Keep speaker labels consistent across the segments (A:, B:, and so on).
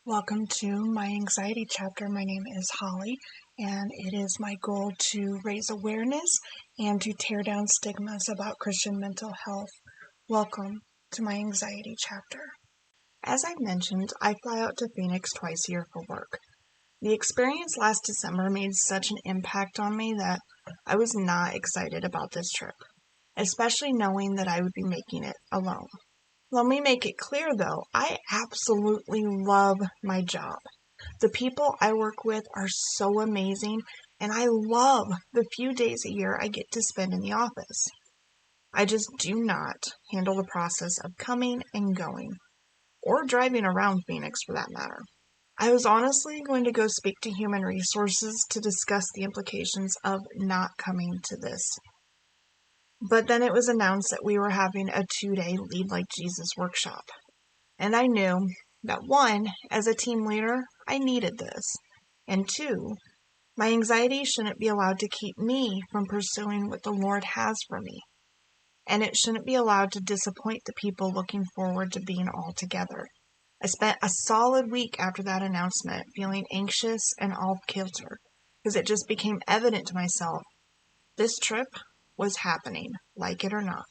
A: Welcome to my anxiety chapter. My name is Holly, and it is my goal to raise awareness and to tear down stigmas about Christian mental health. Welcome to my anxiety chapter. As I've mentioned, I fly out to Phoenix twice a year for work. The experience last December made such an impact on me that I was not excited about this trip, especially knowing that I would be making it alone. Let me make it clear, though, I absolutely love my job. The people I work with are so amazing, and I love the few days a year I get to spend in the office. I just do not handle the process of coming and going, or driving around Phoenix for that matter. I was honestly going to go speak to Human Resources to discuss the implications of not coming to this. But then it was announced that we were having a 2-day Lead Like Jesus workshop. And I knew that 1, as a team leader, I needed this. And 2, my anxiety shouldn't be allowed to keep me from pursuing what the Lord has for me. And it shouldn't be allowed to disappoint the people looking forward to being all together. I spent a solid week after that announcement feeling anxious and off kilter, because it just became evident to myself this trip was happening, like it or not.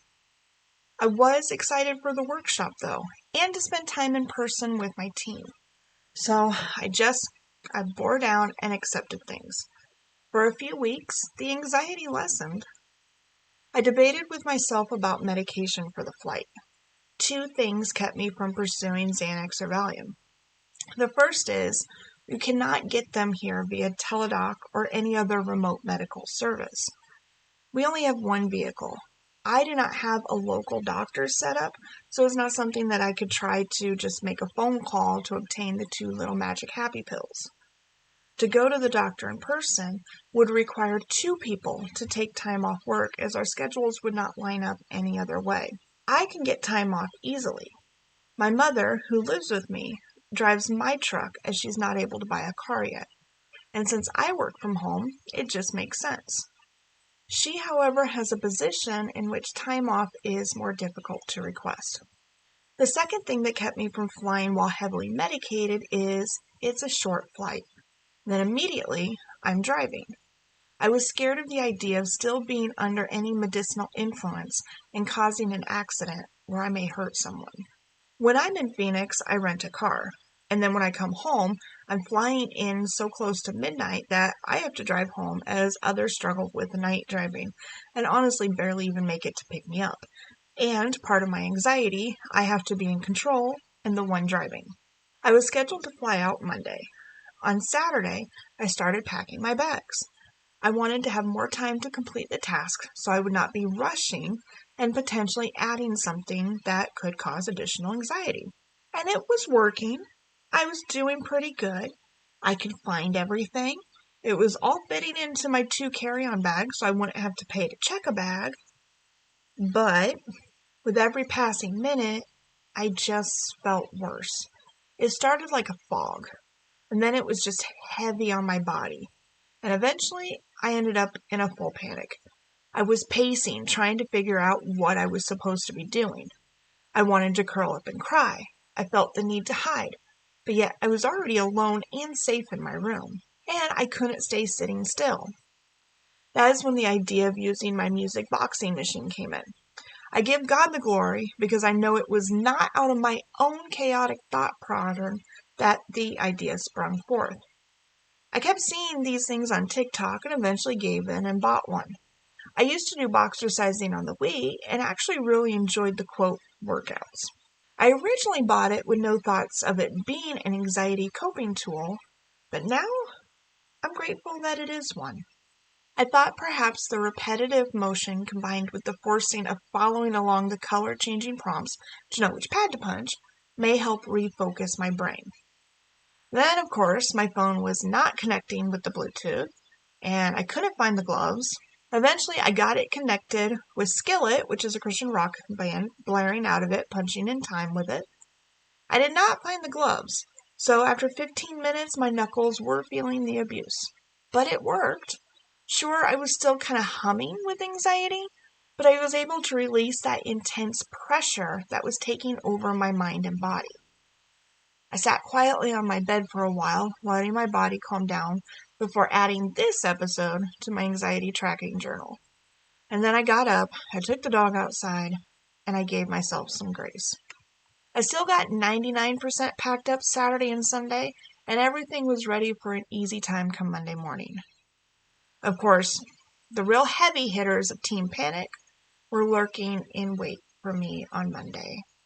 A: I was excited for the workshop, though, and to spend time in person with my team. So I bore down and accepted things. For a few weeks, the anxiety lessened. I debated with myself about medication for the flight. 2 things kept me from pursuing Xanax or Valium. The first is, you cannot get them here via Teladoc or any other remote medical service. We only have 1 vehicle. I do not have a local doctor set up, so it's not something that I could try to just make a phone call to obtain the 2 little magic happy pills. To go to the doctor in person would require 2 people to take time off work, as our schedules would not line up any other way. I can get time off easily. My mother, who lives with me, drives my truck as she's not able to buy a car yet. And since I work from home, it just makes sense. She, however, has a position in which time off is more difficult to request. The second thing that kept me from flying while heavily medicated is it's a short flight. Then immediately, I'm driving. I was scared of the idea of still being under any medicinal influence and causing an accident where I may hurt someone. When I'm in Phoenix, I rent a car. And then when I come home, I'm flying in so close to midnight that I have to drive home, as others struggle with night driving and honestly barely even make it to pick me up. And part of my anxiety, I have to be in control and the one driving. I was scheduled to fly out Monday. On Saturday, I started packing my bags. I wanted to have more time to complete the task so I would not be rushing and potentially adding something that could cause additional anxiety. And it was working. I was doing pretty good. I could find everything. It was all fitting into my 2 carry-on bags, so I wouldn't have to pay to check a bag. But with every passing minute, I just felt worse. It started like a fog, and then it was just heavy on my body. And eventually, I ended up in a full panic. I was pacing, trying to figure out what I was supposed to be doing. I wanted to curl up and cry. I felt the need to hide. But yet I was already alone and safe in my room, and I couldn't stay sitting still. That is when the idea of using my music boxing machine came in. I give God the glory because I know it was not out of my own chaotic thought pattern that the idea sprung forth. I kept seeing these things on TikTok and eventually gave in and bought one. I used to do boxercising on the Wii and actually really enjoyed the quote workouts. I originally bought it with no thoughts of it being an anxiety coping tool, but now I'm grateful that it is one. I thought perhaps the repetitive motion combined with the forcing of following along the color-changing prompts to know which pad to punch may help refocus my brain. Then, of course, my phone was not connecting with the Bluetooth, and I couldn't find the gloves. Eventually, I got it connected with Skillet, which is a Christian rock band, blaring out of it, punching in time with it. I did not find the gloves, so after 15 minutes, my knuckles were feeling the abuse. But it worked. Sure, I was still kind of humming with anxiety, but I was able to release that intense pressure that was taking over my mind and body. I sat quietly on my bed for a while, letting my body calm down before adding this episode to my anxiety tracking journal. And then I got up, I took the dog outside, and I gave myself some grace. I still got 99% packed up Saturday and Sunday, and everything was ready for an easy time come Monday morning. Of course, the real heavy hitters of Team Panic were lurking in wait for me on Monday.